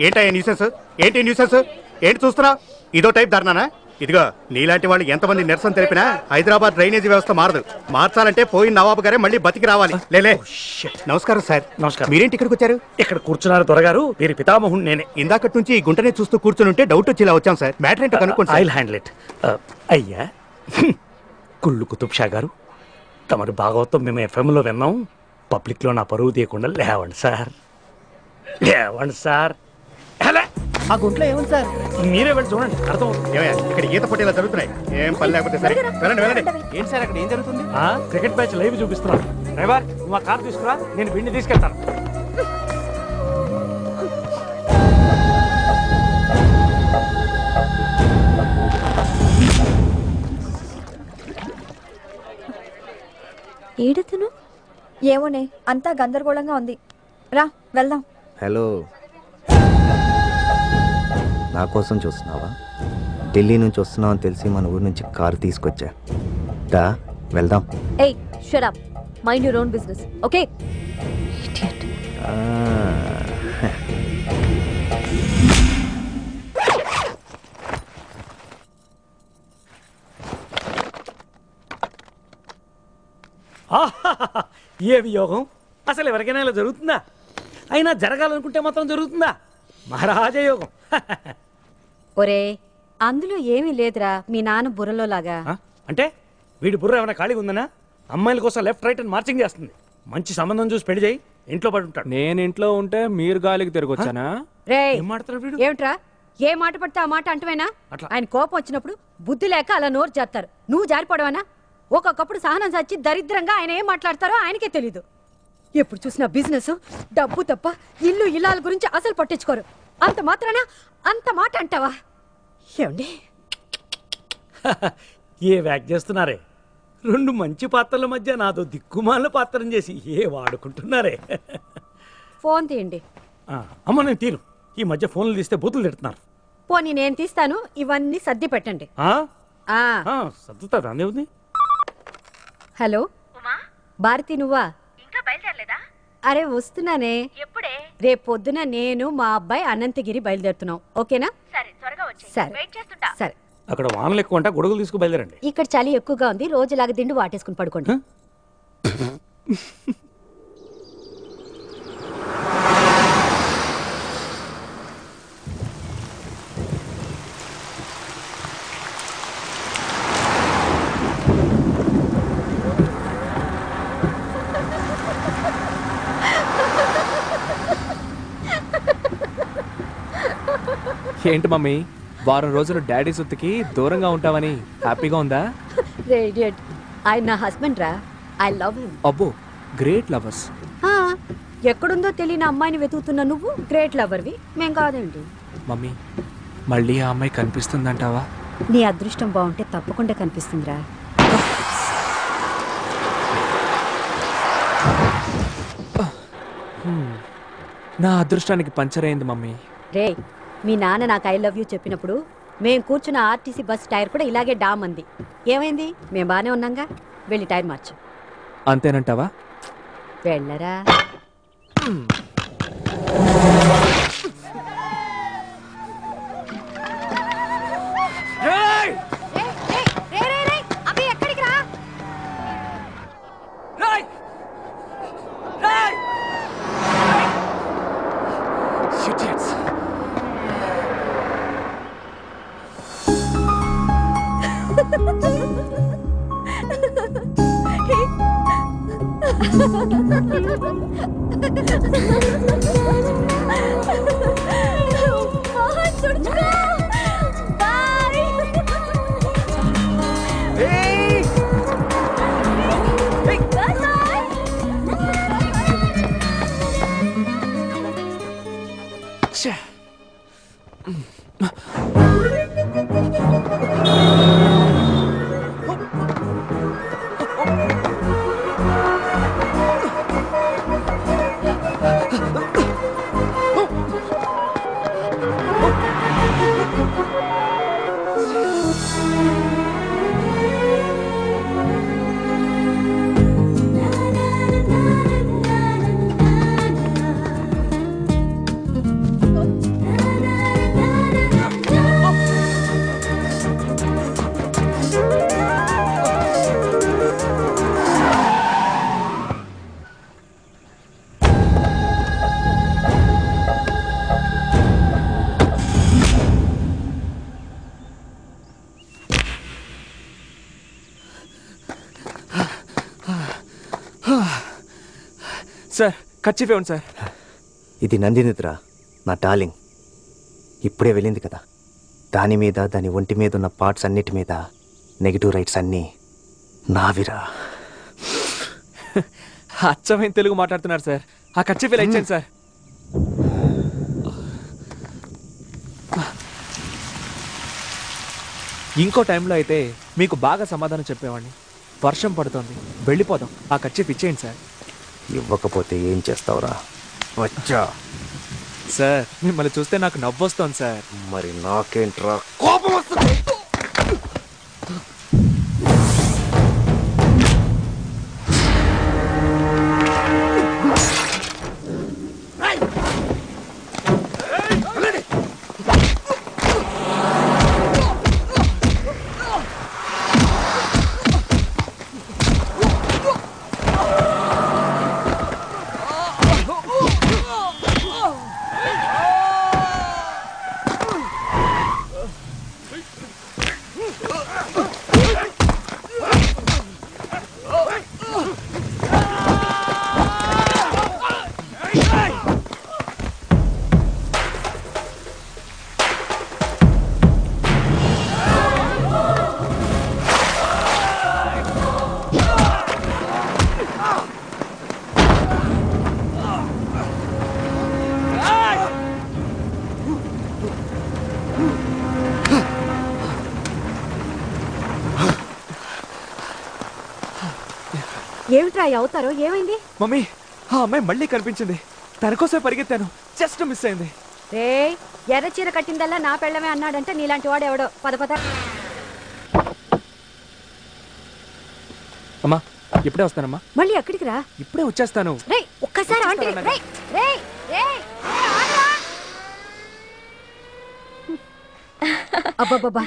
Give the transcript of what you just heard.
ఏంటయ్యా న్యూసెన్స్? ఏంటి న్యూసెన్స్? ఏంటి చూస్తున్నా? ఇదో టైప్ ధర్నానా? ఇదిగో నీలాంటి వాళ్ళు ఎంతమంది నిరసన తెలిపినా హైదరాబాద్ డ్రైనేజీ వ్యవస్థ మారదు. మార్చాలంటే పోయిన నవాబు గారే మళ్ళీ బతికి రావాలి. లేలే. నమస్కారం సార్. నమస్కారం. మీరేంటి ఇక్కడికి వచ్చారు? ఇక్కడ కూర్చున్నారు దొరగారు, వీరి పితామహుడు నేనే. ఇందాకటి నుంచి ఈ గుంటనే చూస్తూ కూర్చుని ఉంటే డౌట్ వచ్చి ఇలా వచ్చాం సార్. మ్యాటర్ ఏంటో కనుక్కోండి. I will handle it. అయ్యా కుళ్ళు కుతుబ్ షా గారు, తమరి భాగవతం మేము ఎఫ్ఎంలో విన్నాం. పబ్లిక్లో నా పరువు తీయకుండా లేవండి సార్, లేవండి సార్. ఆ గుంట్లో ఏముంది సార్? మీరే వెళ్ళి చూడండి, అర్థం. ఇక్కడ ఈత పోటీలు జరుగుతున్నాయి. ఏం పని లేకపోతే సరే వెళ్ళండి వెళ్ళండి. ఏంటి సార్ అక్కడ ఏం జరుగుతుంది? క్రికెట్ మ్యాచ్ లైవ్ చూపిస్తున్నాను. డ్రైవర్ నువ్వు ఆ కార్ తీసుకురా, నేను పిండి తీసుకెళ్తాను. ఏడతను ఏమోనే, అంతా గందరగోళంగా ఉంది. రా వెళ్దాం. హలో, నా కోసం చూస్తున్నావా? ఢిల్లీ నుంచి వస్తున్నావు అని తెలిసి మన ఊరి నుంచి కారు తీసుకొచ్చా. దా వెళ్దాం. ఏయ్ shut up, mind your own business, okay? Idiot. ఏవి యోగం! అసలు ఎవరికైనా ఇలా జరుగుతుందా? అయినా జరగాలనుకుంటే మాత్రం జరుగుతుందా? మహారాజ యోగం. ఒరే, అందులో ఏమీ లేదురా మీ నాన్న బుర్రలో లాగా. అంటే వీడి బుర్ర ఏమైనా ఖాళీగా ఉందనా? అమ్మాయిల కోసం లెఫ్ట్ రైట్ అని మార్చింగ్ చేస్తుంది. మంచి సంబంధం చూసి పెళ్లి చేయి, ఇంట్లో పడి ఉంటాడు. నేను ఇంట్లో ఉంటే మీరు గాలికి తిరిగి వచ్చానా? ఏమిట్రా, ఏ మాట పడితే ఆ మాట అంటవేనా? ఆయన కోపం వచ్చినప్పుడు బుద్ధి లేక అలా నోరు చేస్తారు, నువ్వు జారిపోవడమేనా? ఒక్కొక్కప్పుడు సహనం సచ్చి దరిద్రంగా ఆయన ఏం మాట్లాడతారో ఆయనకే తెలీదు. ఎప్పుడు చూసినా బిజినెస్, డబ్బు తప్ప ఇల్లు ఇల్లాల గురించి అసలు పట్టించుకోరు. అంత మాత్రాన అంత మాట అంటావా? ఏమండి ఏ వ్యాక్ చేస్తున్నారే? రెండు మంచి పాత్రల మధ్య నాదో దిక్కుమాల పాత్రం చేసి ఏ వాడుకుంటున్నారే? ఫోన్ తీయండి. అమ్మ నేను తీరు. ఈ మధ్య ఫోన్లు తీస్తే బూతులు తిడుతున్నారు. పోనీ నేను తీస్తాను, ఇవన్నీ సర్ది పెట్టండి. సర్దుతారు అందే ఉంది. హలో భారతి, నువ్వా? అరే వస్తున్నానే. ఎప్పుడే? రేపు పొద్దున నేను మా అబ్బాయి అనంతగిరి బయలుదేరుతున్నాం, ఓకేనా? సరే. అక్కడ వానలు ఎక్కువ అంట, గొడుగులు తీసుకు బయలుదేరండి. ఇక్కడ చలి ఎక్కువగా ఉంది, రోజులాగా దిండు వాటేసుకుని పడుకోండి. ఏంటి మమ్మీ, వారం రోజులు డాడీ సొత్తుకి దూరంగా ఉంటావని హ్యాపీగా ఉందా? ఆయన నా హస్బెండ్ రా, ఐ లవ్ హిమ్. అబ్బో, గ్రేట్ లవర్స్. ఎక్కడుందో తెలియని అమ్మాయిని వెతుకుతున్నా నువ్వు గ్రేట్ లవర్వి, మేం కాదేంటి? మమ్మీ, మళ్ళీ ఆ అమ్మాయి కనిపిస్తుందంటావా? నీ అదృష్టం బాగుంటే తప్పకుండా కనిపిస్తుందిరా. నా అదృష్టానికి పంచర్ అయింది మమ్మీ. రే, మీ నాన్న నాకు ఐ లవ్ యూ చెప్పినప్పుడు మేం కూర్చున్న ఆర్టీసీ బస్ టైర్ కూడా ఇలాగే డామ్ అంది. ఏమైంది? మేము బానే ఉన్నాంగా, వెళ్ళి టైర్ మార్చు. అంతేనంటావా? వెళ్ళరా. సార్ ఖర్చు ఇవ్వండి సార్. ఇది నందినిద్ర, నా డార్లింగ్. ఇప్పుడే వెళ్ళింది కదా, దాని మీద దాని ఒంటి మీద ఉన్న పార్ట్స్ అన్నిటి మీద నెగిటివ్ రైట్స్ అన్నీ నావిరా. అచ్చమైన తెలుగు మాట్లాడుతున్నారు సార్. ఆ ఖర్చు ఇలా ఇచ్చాను సార్. ఇంకో టైంలో అయితే మీకు బాగా సమాధానం చెప్పేవాడిని. వర్షం పడుతోంది, వెళ్ళిపోదాం. ఆ ఖర్చు ఇచ్చేయండి సార్. ఇవ్వకపోతే ఏం చేస్తావురా? వచ్చా. సార్ మిమ్మల్ని చూస్తే నాకు నవ్వొస్తోంది సార్. మరి నాకేంట్రా కోపం వస్తుంది. ఏమిట్రా అవుతారో? ఏమైంది మమ్మీ? ఆ అమ్మాయి మళ్ళీ కనిపించింది. తన కోసమే పరిగెత్తాను, జస్ట్ మిస్ అయింది. రే, ఎర్ర చీర కట్టిందల్లా నా పెళ్ళమే అన్నాడంటే నీలాంటి వాడు ఎవడో. పద పద. అమ్మా ఇప్పుడే వస్తానమ్మా. మళ్ళీ ఎక్కడికి రా? ఇప్పుడే వచ్చేస్తాను. రే ఒక్కసారి ఆంటీ. రే రే రే అబ్బబ్బబ్బా,